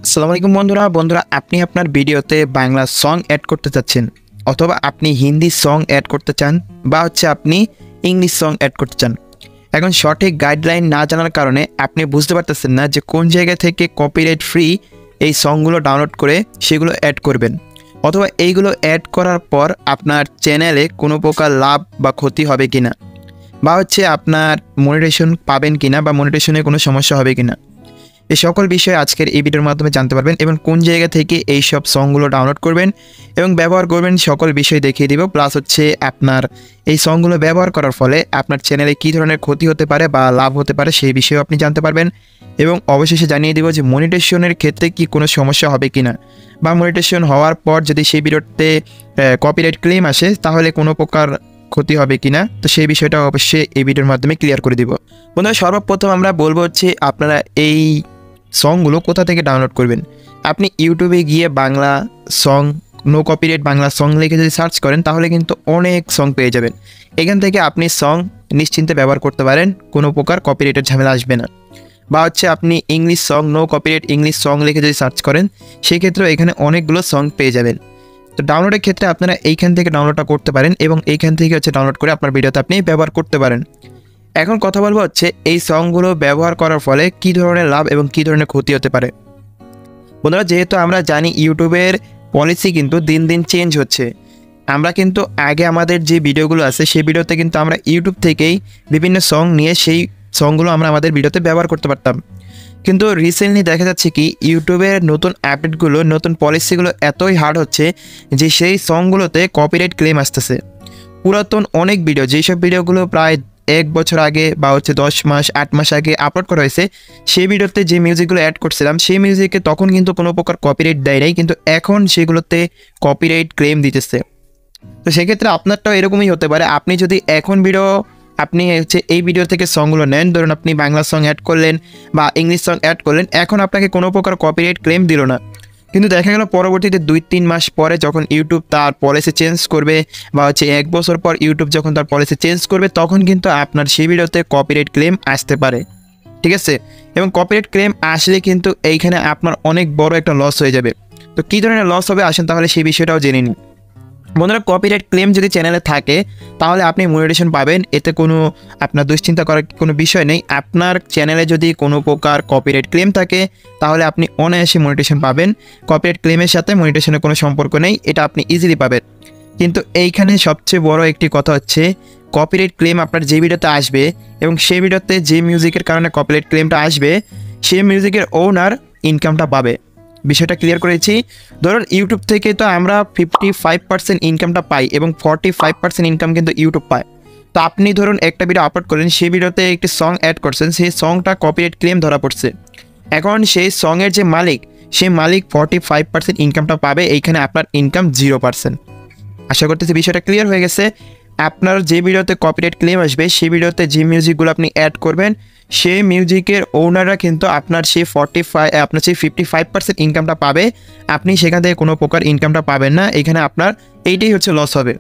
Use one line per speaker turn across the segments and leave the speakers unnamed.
আসসালামু আলাইকুম বন্ধুরা আপনি আপনার ভিডিওতে বাংলা সং অ্যাড করতে চাচ্ছেন অথবা আপনি হিন্দি সং অ্যাড করতে চান বা আপনি ইংলিশ সং অ্যাড করতে চান। এখন সঠিক গাইডলাইন না জানার কারণে আপনি বুঝতে পারতেছেন না যে কোন জায়গা থেকে কপিরাইট ফ্রি এই সংগুলো ডাউনলোড করে সেগুলো অ্যাড করবেন, অথবা এইগুলো অ্যাড করার পর আপনার চ্যানেলে কোনো প্রকার লাভ বা ক্ষতি হবে কিনা, বা আপনার মনিটাইজেশন পাবেন কিনা বা মনিটাইজেশনে কোনো সমস্যা হবে কিনা, এই সকল বিষয়ে আজকের এই ভিডিওর মাধ্যমে জানতে পারবেন এবং কোন জায়গা থেকে এই সব সংগুলো ডাউনলোড করবেন এবং ব্যবহার করবেন সকল বিষয় দেখিয়ে দিব। প্লাস আপনার এই সংগুলো ব্যবহার করার ফলে আপনার চ্যানেলে কী ধরনের ক্ষতি হতে পারে বা লাভ হতে পারে সেই বিষয়েও আপনি জানতে পারবেন এবং অবশেষে জানিয়ে দিব যে মনিটাইজেশনের ক্ষেত্রে কি কোনো সমস্যা হবে কিনা, বা মনিটাইজেশন হওয়ার পর যদি সেই ভিডিওতে কপিরাইট ক্লেম আসে তাহলে কোনো প্রকার ক্ষতি হবে কিনা, তো সেই বিষয়টা অবশ্যই এই ভিডিওর মাধ্যমে ক্লিয়ার করে দিব। বন্ধুরা সর্বপ্রথম আমরা বলবো আপনারা এই সংগুলো কোথা থেকে ডাউনলোড করবেন। আপনি ইউটিউবে গিয়ে Bangla song no copyright Bangla song লিখে যদি সার্চ করেন তাহলে কিন্তু অনেক সং পেয়ে যাবেন। এখান থেকে আপনি সং নিশ্চিন্তে ব্যবহার করতে পারেন, কোনো প্রকার কপিরাইটের ঝামেলা আসবে না। বা আপনি English song no copyright English song লিখে যদি সার্চ করেন সেক্ষেত্রেও এখানে অনেকগুলো সং পেয়ে যাবেন। তো ডাউনলোডের ক্ষেত্রে আপনারা এইখান থেকে ডাউনলোডটা করতে পারেন এবং এইখান থেকে ডাউনলোড করে আপনার ভিডিওতে আপনি ব্যবহার করতে পারেন। এখন কথা বলবো এই সংগুলো ব্যবহার করার ফলে কী ধরনের লাভ এবং কী ধরনের ক্ষতি হতে পারে। বন্ধুরা যেহেতু আমরা জানি ইউটিউবের পলিসি কিন্তু দিন দিন চেঞ্জ হচ্ছে। আমরা কিন্তু আগে আমাদের যে ভিডিওগুলো আছে সেই ভিডিওতে কিন্তু আমরা ইউটিউব থেকেই বিভিন্ন সং নিয়ে সেই সংগুলো আমরা আমাদের ভিডিওতে ব্যবহার করতে পারতাম, কিন্তু রিসেন্টলি দেখা যাচ্ছে কি ইউটিউবের নতুন আপডেটগুলো নতুন পলিসিগুলো এতই হার্ড হচ্ছে যে সেই সংগুলোতে কপিরাইট ক্লেম আসতেছে। পুরাতন অনেক ভিডিও যেসব ভিডিওগুলো প্রায় 1 বছর আগে বা 10 মাস 8 মাস আগে আপলোড করা হয়েছে সেই ভিডিওতে যে মিউজিকগুলো অ্যাড করছিলাম সেই মিউজিকে তখন কিন্তু কোনো প্রকার কপিরাইট দেয় নাই, কিন্তু এখন সেগুলোতে কপিরাইট ক্লেম দিতেছে। তো সেক্ষেত্রে আপনারটাও এরকমই হতে পারে। আপনি যদি এখন আপনি এই ভিডিও থেকে সংগুলো নেন, ধরুন আপনি বাংলা সং অ্যাড করলেন বা ইংলিশ সং অ্যাড করলেন, এখন আপনাকে কোনো প্রকার কপিরাইট ক্লেম দিল না, কিন্তু দেখা গেল পরবর্তীতে 2-3 মাস পরে যখন ইউটিউব তার পলিসি চেঞ্জ করবে বা 1 বছর পর ইউটিউব যখন তার পলিসি চেঞ্জ করবে তখন কিন্তু আপনার সেই ভিডিওতে কপিরাইট ক্লেম আসতে পারে, ঠিক আছে। এবং কপিরাইট ক্লেম আসলে কিন্তু এইখানে আপনার অনেক বড় একটা লস হয়ে যাবে। তো কী ধরনের লস হবে আসেন তাহলে সেই বিষয়টাও জেনে নিন। বন্ধুরা কপিরাইট ক্লেম যদি চ্যানেলে থাকে তাহলে আপনি মনিটাইজেশন পাবেন, এতে কোনো আপনার দুশ্চিন্তা করার কোনো বিষয় নেই। আপনার চ্যানেলে যদি কোনো প্রকার কপিরাইট ক্লেম থাকে তাহলে আপনি অনায়াসে মনিটাইজেশন পাবেন। কপিরাইট ক্লেমের সাথে মনিটাইজেশনের কোনো সম্পর্ক নেই, এটা আপনি ইজিলি পাবেন। কিন্তু এইখানে সবচেয়ে বড় একটি কথা কপিরাইট ক্লেম আপনার যে ভিডিওতে আসবে এবং সেই ভিডিওতে যে মিউজিকের কারণে কপিরাইট ক্লেমটা আসবে সেই মিউজিকের ওনার ইনকামটা পাবে। বিষয়টা ক্লিয়ার করেছি। ধরুন ইউটিউব থেকে তো আমরা 55% ইনকামটা পাই এবং 45% ইনকাম কিন্তু ইউটিউব পায়। তো আপনি ধরুন একটা ভিডিও আপলোড করলেন, সেই ভিডিওতে একটি সং অ্যাড করছেন, সেই সংটা কপিরাইট ক্লেম ধরা পড়ছে। এখন সেই সংয়ের যে মালিক সেই মালিক 45% ইনকামটা পাবে, এইখানে আপনার ইনকাম 0%। আশা করতেছি বিষয়টা ক্লিয়ার হয়ে গেছে। আপনার যে ভিডিওতে কপিরাইট ক্লেম আসবে সেই ভিডিওতে যে মিউজিকগুলো আপনি অ্যাড করবেন সেই মিউজিকের ওনাররা কিন্তু আপনার সেই 55% ইনকামটা পাবে, আপনি সেখান থেকে কোনো প্রকার ইনকামটা পাবেন না। এখানে আপনার এইটাই লস হবে।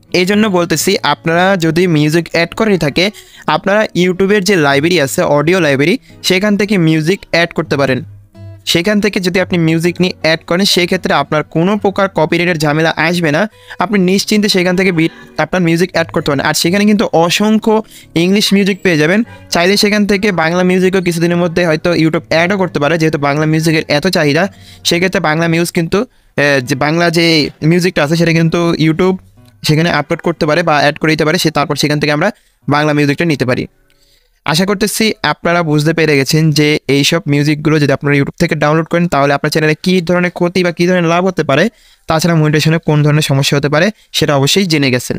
এই জন্য বলতেছি আপনারা যদি মিউজিক অ্যাড করে থাকে আপনারা ইউটিউবের যে লাইব্রেরি আছে অডিও লাইব্রেরি সেখান থেকে মিউজিক অ্যাড করতে পারেন। সেখান থেকে যদি আপনি মিউজিক নিয়ে অ্যাড করেন সেক্ষেত্রে আপনার কোনো প্রকার কপিরাইটের ঝামেলা আসবে না, আপনি নিশ্চিন্তে সেখান থেকে আপনার মিউজিক অ্যাড করতে পারেন। আর সেখানে কিন্তু অসংখ্য ইংলিশ মিউজিক পেয়ে যাবেন। চাইলে সেখান থেকে বাংলা মিউজিকও কিছুদিনের মধ্যে হয়তো ইউটিউব অ্যাডও করতে পারে, যেহেতু বাংলা মিউজিকের এত চাহিদা। সেক্ষেত্রে বাংলা কিন্তু যে বাংলা যে মিউজিকটা আছে সেটা কিন্তু ইউটিউব সেখানে আপলোড করতে পারে বা অ্যাড করে দিতে পারে, তারপর সেখান থেকে আমরা বাংলা মিউজিকটা নিতে পারি। আশা করতেছি আপনারা বুঝতে পেরে গেছেন যে এইসব মিউজিকগুলো যদি আপনারা ইউটিউব থেকে ডাউনলোড করেন তাহলে আপনার চ্যানেলে কী ধরনের ক্ষতি বা কী ধরনের লাভ হতে পারে, তাছাড়া মনিটাইজেশনে কোন ধরনের সমস্যা হতে পারে সেটা অবশ্যই জেনে গেছেন।